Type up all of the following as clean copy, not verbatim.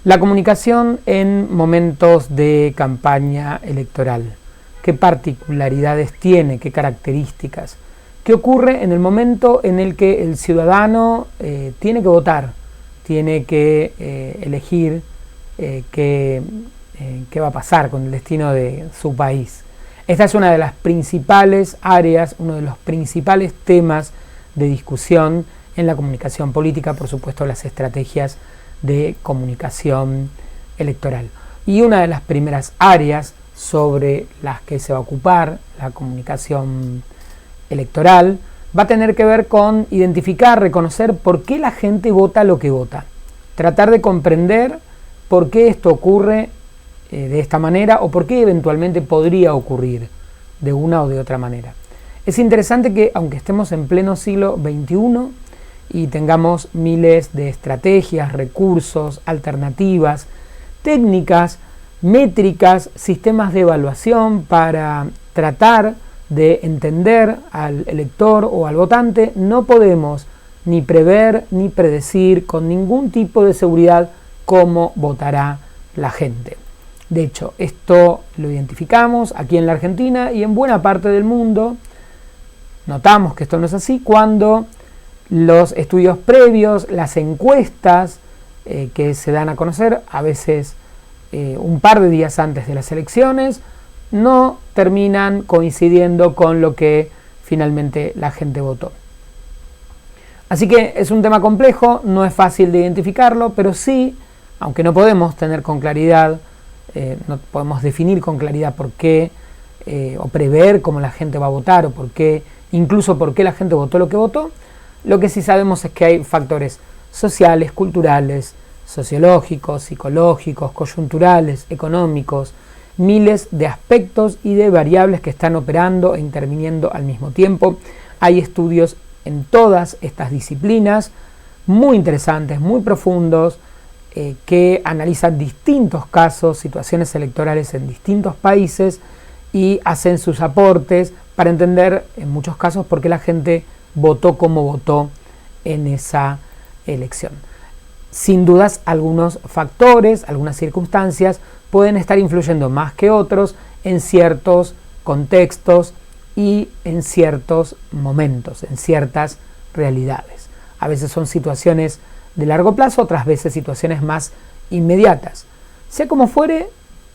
La comunicación en momentos de campaña electoral. ¿Qué particularidades tiene? ¿Qué características? ¿Qué ocurre en el momento en el que el ciudadano tiene que votar? Tiene que elegir qué va a pasar con el destino de su país. Esta es una de las principales áreas, uno de los principales temas de discusión en la comunicación política, por supuesto las estrategias de comunicación electoral. Y una de las primeras áreas sobre las que se va a ocupar la comunicación electoral va a tener que ver con identificar, reconocer por qué la gente vota lo que vota. Tratar de comprender por qué esto ocurre de esta manera o por qué eventualmente podría ocurrir de una o de otra manera. Es interesante que aunque estemos en pleno siglo XXI y tengamos miles de estrategias, recursos, alternativas, técnicas, métricas, sistemas de evaluación para tratar de entender al elector o al votante, no podemos ni prever ni predecir con ningún tipo de seguridad cómo votará la gente. De hecho, esto lo identificamos aquí en la Argentina y en buena parte del mundo. Notamos que esto no es así cuando los estudios previos, las encuestas que se dan a conocer, a veces un par de días antes de las elecciones, no terminan coincidiendo con lo que finalmente la gente votó. Así que es un tema complejo, no es fácil de identificarlo, pero sí, aunque no podemos tener con claridad, no podemos definir con claridad por qué, o prever cómo la gente va a votar, o por qué, incluso por qué la gente votó lo que votó, lo que sí sabemos es que hay factores sociales, culturales, sociológicos, psicológicos, coyunturales, económicos, miles de aspectos y de variables que están operando e interviniendo al mismo tiempo. Hay estudios en todas estas disciplinas, muy interesantes, muy profundos, que analizan distintos casos, situaciones electorales en distintos países y hacen sus aportes para entender en muchos casos por qué la gente votó como votó en esa elección. Sin dudas, algunos factores, algunas circunstancias pueden estar influyendo más que otros en ciertos contextos y en ciertos momentos, en ciertas realidades. A veces son situaciones de largo plazo, otras veces situaciones más inmediatas. Sea como fuere,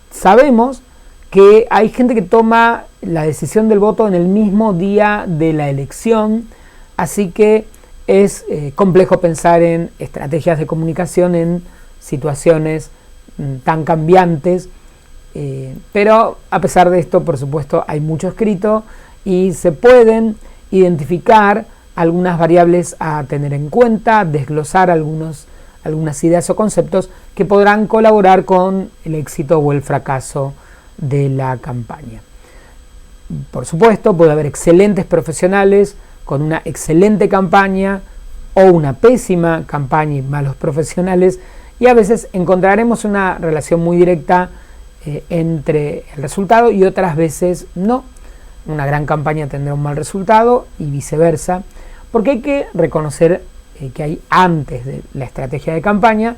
sabemos que hay gente que toma la decisión del voto en el mismo día de la elección, así que es complejo pensar en estrategias de comunicación en situaciones tan cambiantes, pero a pesar de esto, por supuesto, hay mucho escrito y se pueden identificar algunas variables a tener en cuenta, desglosar algunas ideas o conceptos que podrán colaborar con el éxito o el fracaso de la campaña. Por supuesto, puede haber excelentes profesionales con una excelente campaña o una pésima campaña y malos profesionales, y a veces encontraremos una relación muy directa entre el resultado y otras veces no. Una gran campaña tendrá un mal resultado y viceversa, porque hay que reconocer que hay antes de la estrategia de campaña,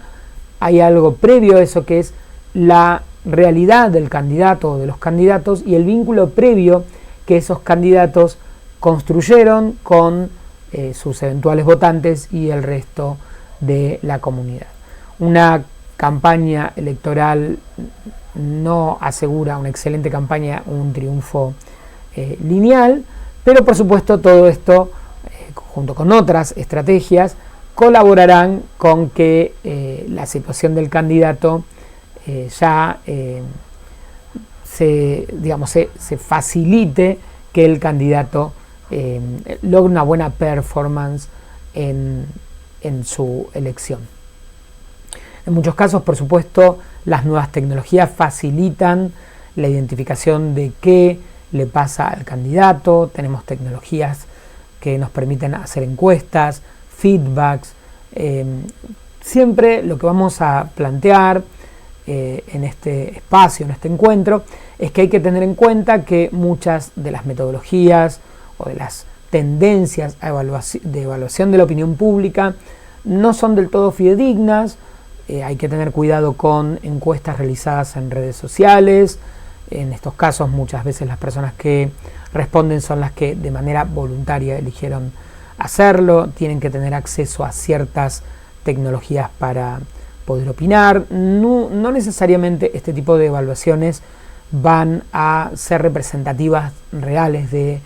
hay algo previo a eso que es la realidad del candidato o de los candidatos y el vínculo previo que esos candidatos construyeron con sus eventuales votantes y el resto de la comunidad. Una campaña electoral no asegura una excelente campaña, un triunfo lineal, pero por supuesto todo esto, junto con otras estrategias, colaborarán con que la situación del candidato se facilite que el candidato logre una buena performance en su elección. En muchos casos, por supuesto, las nuevas tecnologías facilitan la identificación de qué le pasa al candidato. Tenemos tecnologías que nos permiten hacer encuestas, feedbacks. Siempre lo que vamos a plantear en este espacio, en este encuentro, es que hay que tener en cuenta que muchas de las metodologías o de las tendencias de evaluación de la opinión pública no son del todo fidedignas, Hay que tener cuidado con encuestas realizadas en redes sociales. En estos casos muchas veces las personas que responden son las que de manera voluntaria eligieron hacerlo. Tienen que tener acceso a ciertas tecnologías para poder opinar. No necesariamente este tipo de evaluaciones van a ser representativas reales de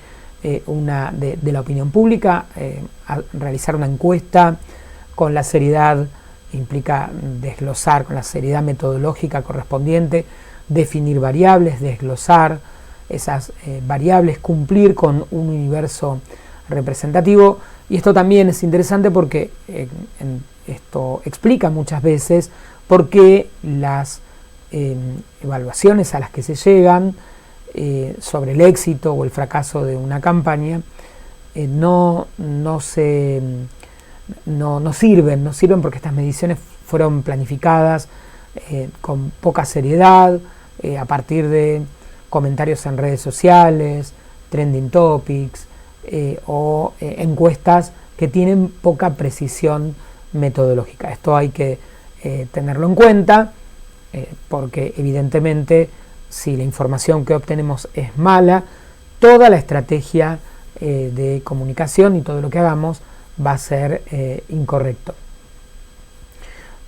la opinión pública. Realizar una encuesta con la seriedad implica desglosar con la seriedad metodológica correspondiente, definir variables, desglosar esas variables, cumplir con un universo representativo. Y esto también es interesante porque esto explica muchas veces por qué las evaluaciones a las que se llegan sobre el éxito o el fracaso de una campaña no sirven porque estas mediciones fueron planificadas con poca seriedad, a partir de comentarios en redes sociales, trending topics o encuestas que tienen poca precisión metodológica. Esto hay que tenerlo en cuenta porque evidentemente si la información que obtenemos es mala, toda la estrategia de comunicación y todo lo que hagamos va a ser incorrecto.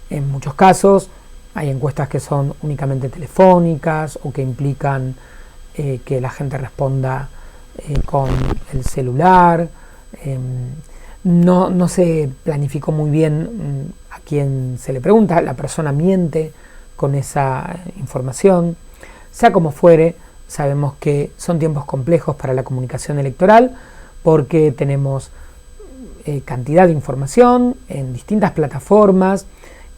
En muchos casos hay encuestas que son únicamente telefónicas o que implican que la gente responda con el celular. No se planificó muy bien a quién se le pregunta, la persona miente con esa información. Sea como fuere, sabemos que son tiempos complejos para la comunicación electoral porque tenemos cantidad de información en distintas plataformas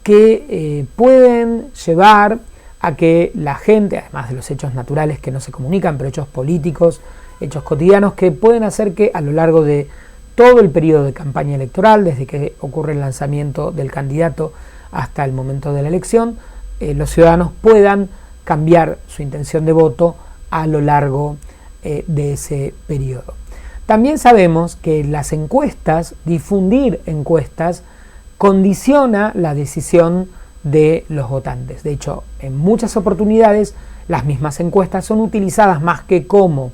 que pueden llevar a que la gente, además de los hechos naturales que no se comunican, pero hechos políticos, hechos cotidianos, que pueden hacer que a lo largo de todo el periodo de campaña electoral, desde que ocurre el lanzamiento del candidato hasta el momento de la elección, los ciudadanos puedan cambiar su intención de voto a lo largo de ese periodo. También sabemos que las encuestas, difundir encuestas, condiciona la decisión de los votantes. De hecho, en muchas oportunidades las mismas encuestas son utilizadas más que como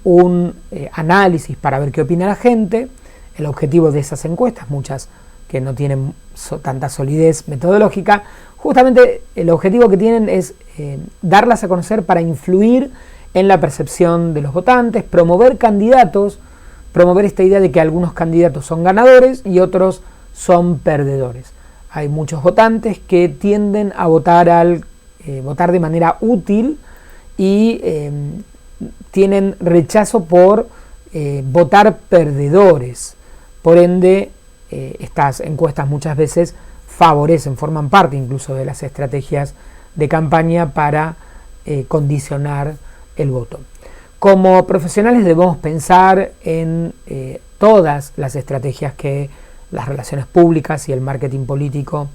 un análisis para ver qué opina la gente. El objetivo de esas encuestas, muchas que no tienen tanta solidez metodológica, justamente el objetivo que tienen es darlas a conocer para influir en la percepción de los votantes, promover candidatos, promover esta idea de que algunos candidatos son ganadores y otros son perdedores. Hay muchos votantes que tienden a votar de manera útil y tienen rechazo por votar perdedores. Por ende, estas encuestas muchas veces favorecen, forman parte incluso de las estrategias de campaña para condicionar el voto. Como profesionales debemos pensar en todas las estrategias que las relaciones públicas y el marketing político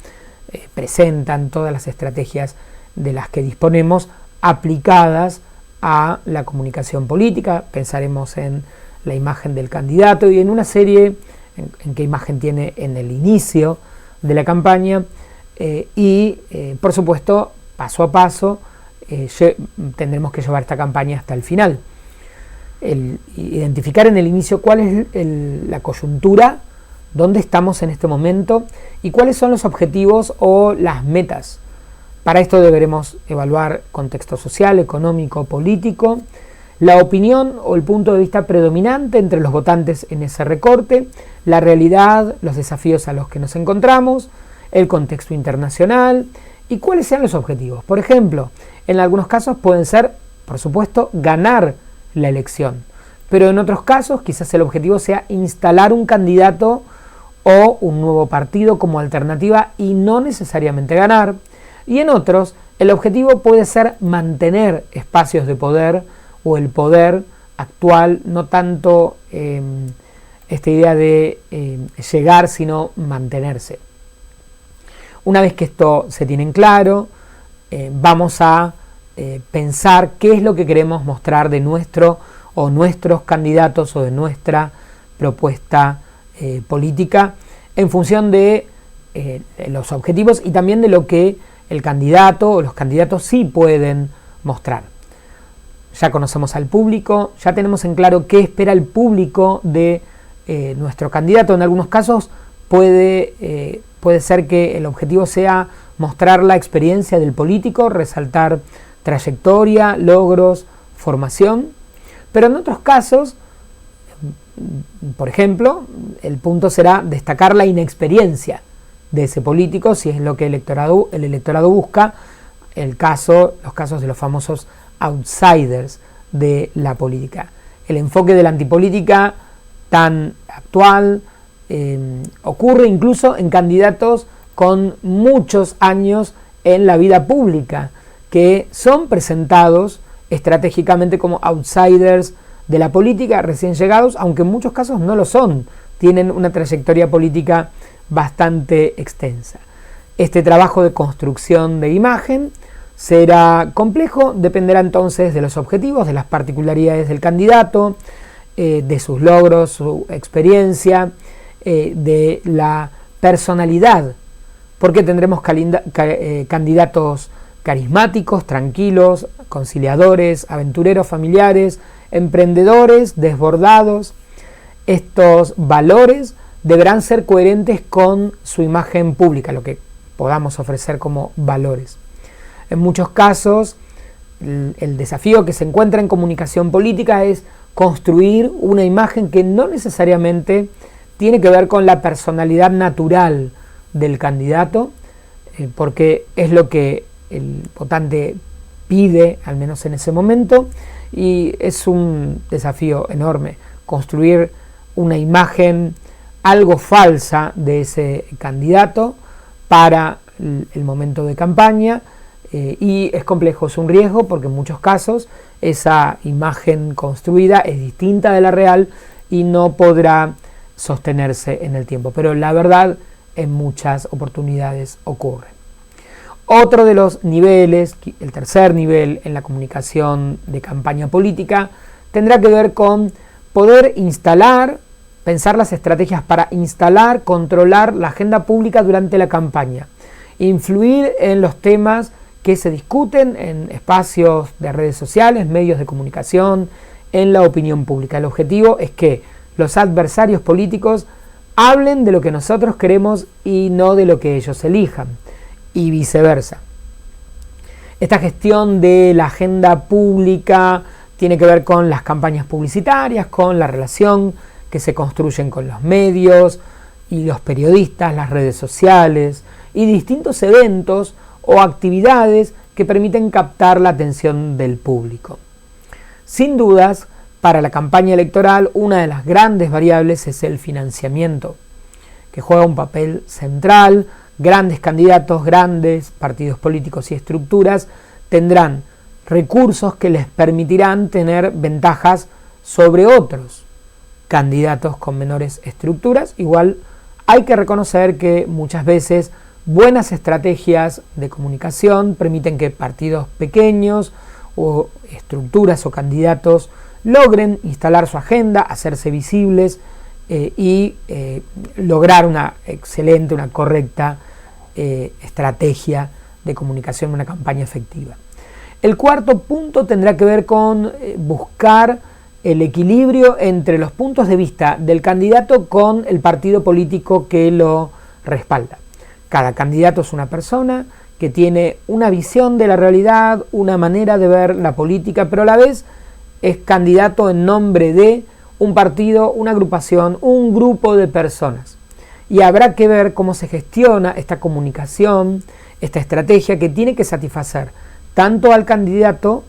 presentan, todas las estrategias de las que disponemos aplicadas a la comunicación política. Pensaremos en la imagen del candidato y en una serie, en qué imagen tiene en el inicio de la campaña por supuesto, paso a paso, tendremos que llevar esta campaña hasta el final. Identificar en el inicio cuál es la coyuntura, dónde estamos en este momento y cuáles son los objetivos o las metas. Para esto deberemos evaluar contexto social, económico, político, la opinión o el punto de vista predominante entre los votantes en ese recorte, la realidad, los desafíos a los que nos encontramos, el contexto internacional y cuáles sean los objetivos. Por ejemplo, en algunos casos pueden ser, por supuesto, ganar la elección, pero en otros casos quizás el objetivo sea instalar un candidato o un nuevo partido como alternativa y no necesariamente ganar, y en otros el objetivo puede ser mantener espacios de poder o el poder actual, no tanto esta idea de llegar, sino mantenerse. Una vez que esto se tiene en claro, vamos a pensar qué es lo que queremos mostrar de nuestro o nuestros candidatos o de nuestra propuesta política en función de los objetivos y también de lo que el candidato o los candidatos sí pueden mostrar. Ya conocemos al público, ya tenemos en claro qué espera el público de nuestro candidato. En algunos casos puede ser que el objetivo sea mostrar la experiencia del político, resaltar trayectoria, logros, formación, pero en otros casos, por ejemplo, el punto será destacar la inexperiencia de ese político, si es lo que el electorado busca, los casos de los famosos outsiders de la política. El enfoque de la antipolítica tan actual ocurre incluso en candidatos con muchos años en la vida pública, que son presentados estratégicamente como outsiders de la política, recién llegados, aunque en muchos casos no lo son, tienen una trayectoria política bastante extensa. Este trabajo de construcción de imagen será complejo, dependerá entonces de los objetivos, de las particularidades del candidato, de sus logros, su experiencia, de la personalidad, porque tendremos candidatos carismáticos, tranquilos, conciliadores, aventureros, familiares, emprendedores, desbordados. Estos valores deberán ser coherentes con su imagen pública, lo que podamos ofrecer como valores. En muchos casos, el desafío que se encuentra en comunicación política es construir una imagen que no necesariamente tiene que ver con la personalidad natural del candidato, porque es lo que el votante pide, al menos en ese momento, y es un desafío enorme construir una imagen algo falsa de ese candidato para el momento de campaña, y es complejo, es un riesgo, porque en muchos casos esa imagen construida es distinta de la real y no podrá sostenerse en el tiempo, pero la verdad en muchas oportunidades ocurre. Otro de los niveles, el tercer nivel en la comunicación de campaña política, tendrá que ver con poder pensar las estrategias para instalar, controlar la agenda pública durante la campaña, influir en los temas que se discuten en espacios de redes sociales, medios de comunicación, en la opinión pública. El objetivo es que los adversarios políticos hablen de lo que nosotros queremos y no de lo que ellos elijan, y viceversa. Esta gestión de la agenda pública tiene que ver con las campañas publicitarias, con la relación que se construyen con los medios y los periodistas, las redes sociales y distintos eventos o actividades que permiten captar la atención del público. Sin dudas, para la campaña electoral, una de las grandes variables es el financiamiento, que juega un papel central. Grandes candidatos, grandes partidos políticos y estructuras tendrán recursos que les permitirán tener ventajas sobre otros candidatos con menores estructuras. Igual hay que reconocer que muchas veces buenas estrategias de comunicación permiten que partidos pequeños o estructuras o candidatos logren instalar su agenda, hacerse visibles y lograr una excelente, una correcta estrategia de comunicación, una campaña efectiva. El cuarto punto tendrá que ver con buscar el equilibrio entre los puntos de vista del candidato con el partido político que lo respalda. Cada candidato es una persona que tiene una visión de la realidad, una manera de ver la política, pero a la vez es candidato en nombre de un partido, una agrupación, un grupo de personas. Y habrá que ver cómo se gestiona esta comunicación, esta estrategia que tiene que satisfacer tanto al candidato,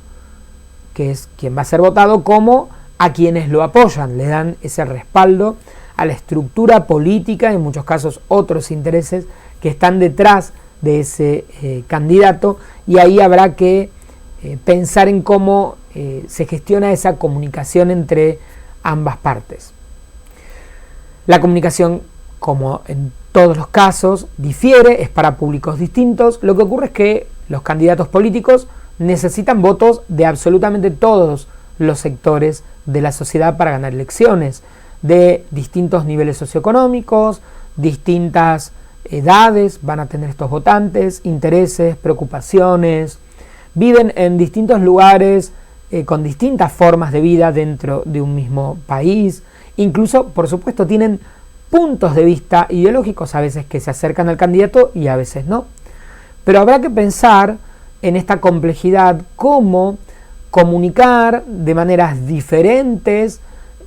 que es quien va a ser votado, como a quienes lo apoyan, le dan ese respaldo a la estructura política, en muchos casos otros intereses que están detrás de ese candidato, y ahí habrá que pensar en cómo se gestiona esa comunicación entre ambas partes. La comunicación, como en todos los casos, difiere, es para públicos distintos. Lo que ocurre es que los candidatos políticos necesitan votos de absolutamente todos los sectores de la sociedad para ganar elecciones, de distintos niveles socioeconómicos, distintas edades van a tener estos votantes, intereses, preocupaciones, viven en distintos lugares con distintas formas de vida dentro de un mismo país, incluso, por supuesto, tienen puntos de vista ideológicos a veces que se acercan al candidato y a veces no. Pero habrá que pensar en esta complejidad, cómo comunicar de maneras diferentes,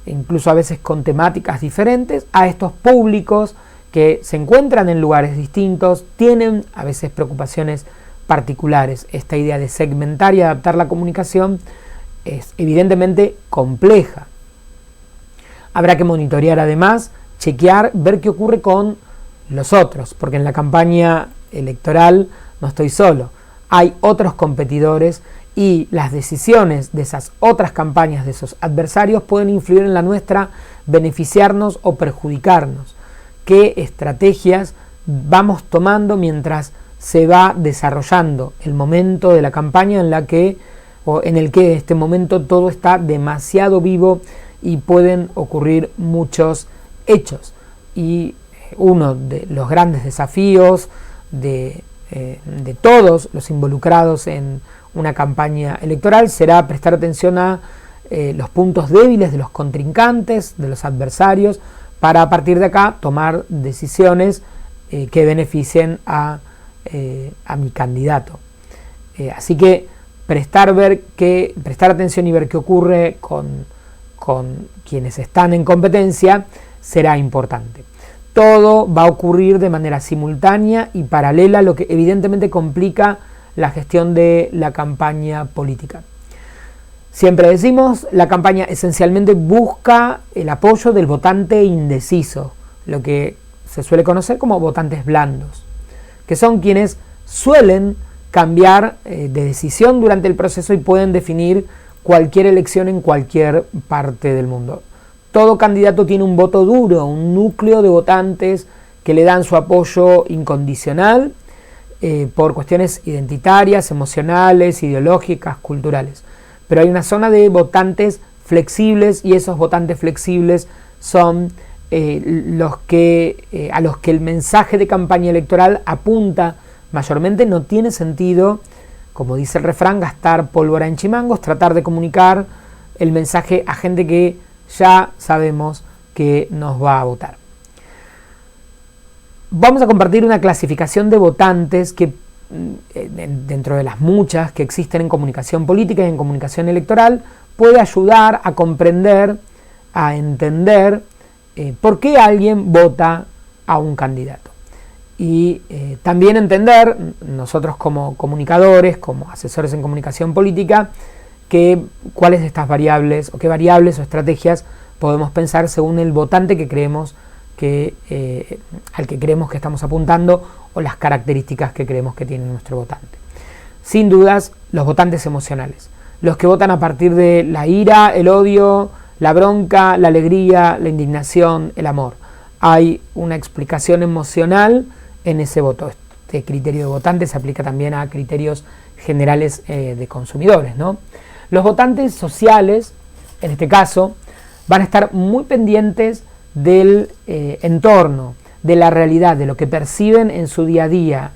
incluso a veces con temáticas diferentes, a estos públicos que se encuentran en lugares distintos, tienen a veces preocupaciones particulares. Esta idea de segmentar y adaptar la comunicación es evidentemente compleja. Habrá que monitorear además, chequear, ver qué ocurre con los otros, porque en la campaña electoral no estoy solo, hay otros competidores y las decisiones de esas otras campañas, de esos adversarios, pueden influir en la nuestra, beneficiarnos o perjudicarnos. ¿Qué estrategias vamos tomando mientras se va desarrollando el momento de la campaña en el que en este momento todo está demasiado vivo y pueden ocurrir muchos hechos? Y uno de los grandes desafíos de todos los involucrados en una campaña electoral será prestar atención a los puntos débiles de los contrincantes, de los adversarios, para a partir de acá tomar decisiones que beneficien a mi candidato. Así que prestar atención y ver qué ocurre con quienes están en competencia será importante. Todo va a ocurrir de manera simultánea y paralela, lo que evidentemente complica la gestión de la campaña política. Siempre decimos, la campaña esencialmente busca el apoyo del votante indeciso, lo que se suele conocer como votantes blandos, que son quienes suelen cambiar de decisión durante el proceso y pueden definir cualquier elección en cualquier parte del mundo. Todo candidato tiene un voto duro, un núcleo de votantes que le dan su apoyo incondicional por cuestiones identitarias, emocionales, ideológicas, culturales. Pero hay una zona de votantes flexibles y esos votantes flexibles son a los que el mensaje de campaña electoral apunta mayormente. No tiene sentido, como dice el refrán, gastar pólvora en chimangos, tratar de comunicar el mensaje a gente que ya sabemos que nos va a votar. Vamos a compartir una clasificación de votantes que, dentro de las muchas que existen en comunicación política y en comunicación electoral, puede ayudar a comprender, a entender por qué alguien vota a un candidato. Y también entender, nosotros como comunicadores, como asesores en comunicación política, cuáles de estas variables o qué variables o estrategias podemos pensar según el votante que creemos al que creemos que estamos apuntando o las características que creemos que tiene nuestro votante. Sin dudas, los votantes emocionales, los que votan a partir de la ira, el odio, la bronca, la alegría, la indignación, el amor. Hay una explicación emocional en ese voto. Este criterio de votante se aplica también a criterios generales de consumidores, ¿no? Los votantes sociales, en este caso, van a estar muy pendientes del entorno, de la realidad, de lo que perciben en su día a día,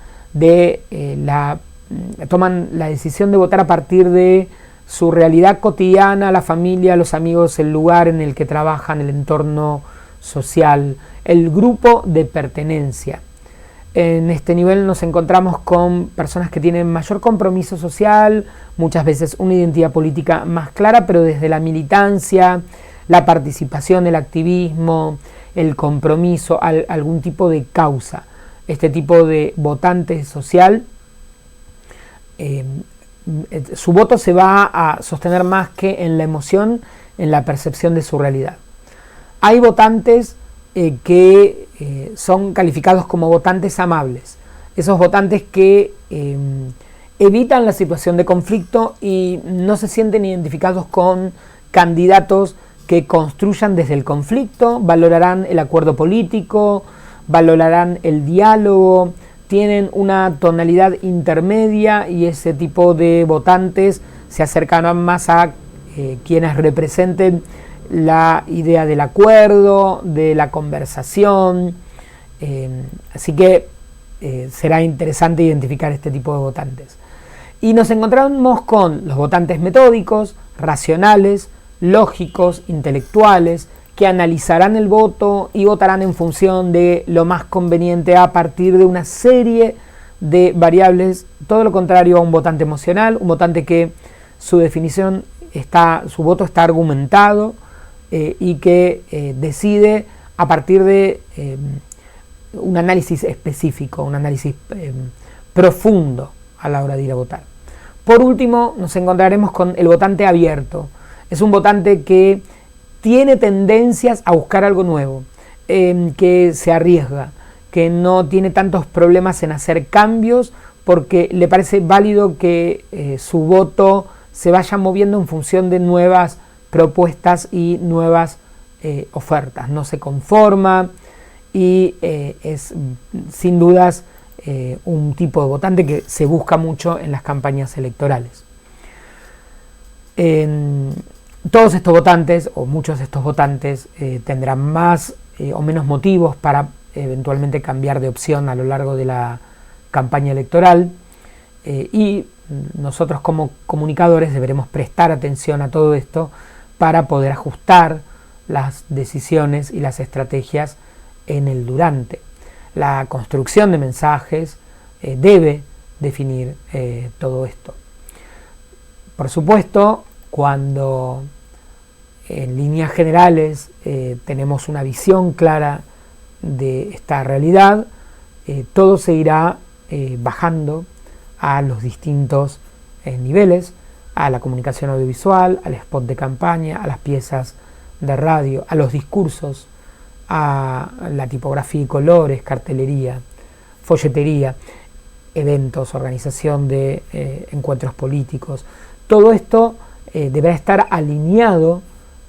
toman la decisión de votar a partir de su realidad cotidiana, la familia, los amigos, el lugar en el que trabajan, el entorno social, el grupo de pertenencia. En este nivel nos encontramos con personas que tienen mayor compromiso social, muchas veces una identidad política más clara, pero desde la militancia, la participación, el activismo, el compromiso, algún tipo de causa. Este tipo de votante social, su voto se va a sostener más que en la emoción, en la percepción de su realidad. Hay votantes que son calificados como votantes amables, esos votantes que evitan la situación de conflicto y no se sienten identificados con candidatos que construyan desde el conflicto, valorarán el acuerdo político, valorarán el diálogo, tienen una tonalidad intermedia y ese tipo de votantes se acercarán más a quienes representen la idea del acuerdo, de la conversación, Así que será interesante identificar este tipo de votantes. Y nos encontramos con los votantes metódicos, racionales, lógicos, intelectuales, que analizarán el voto y votarán en función de lo más conveniente a partir de una serie de variables, todo lo contrario a un votante emocional, un votante que su voto está argumentado y que decide a partir de un análisis específico, un análisis profundo a la hora de ir a votar. Por último, nos encontraremos con el votante abierto. Es un votante que tiene tendencias a buscar algo nuevo, que se arriesga, que no tiene tantos problemas en hacer cambios porque le parece válido que su voto se vaya moviendo en función de nuevas propuestas y nuevas ofertas. No se conforma y es sin dudas un tipo de votante que se busca mucho en las campañas electorales. Todos estos votantes, o muchos de estos votantes, tendrán más o menos motivos para eventualmente cambiar de opción a lo largo de la campaña electoral, y nosotros como comunicadores deberemos prestar atención a todo esto para poder ajustar las decisiones y las estrategias en el durante. La construcción de mensajes debe definir todo esto. Por supuesto, cuando en líneas generales tenemos una visión clara de esta realidad, todo se irá bajando a los distintos niveles, a la comunicación audiovisual, al spot de campaña, a las piezas de radio, a los discursos, a la tipografía y colores, cartelería, folletería, eventos, organización de encuentros políticos. Todo esto deberá estar alineado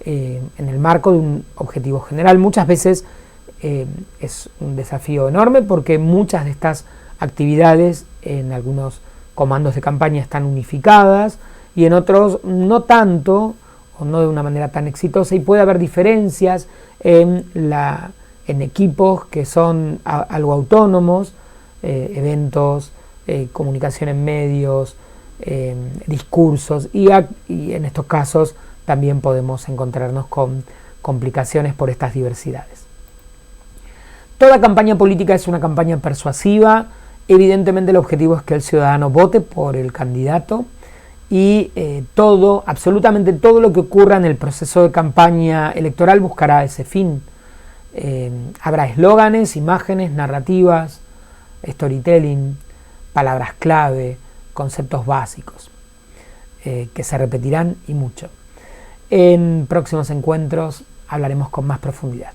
en el marco de un objetivo general. Muchas veces es un desafío enorme porque muchas de estas actividades en algunos comandos de campaña están unificadas y en otros no tanto o no de una manera tan exitosa, y puede haber diferencias en equipos que son algo autónomos, eventos, comunicación en medios, discursos, y en estos casos también podemos encontrarnos con complicaciones por estas diversidades. Toda campaña política es una campaña persuasiva. Evidentemente el objetivo es que el ciudadano vote por el candidato, y absolutamente todo lo que ocurra en el proceso de campaña electoral buscará ese fin. Habrá eslóganes, imágenes, narrativas, storytelling, palabras clave, conceptos básicos que se repetirán y mucho. En próximos encuentros hablaremos con más profundidad.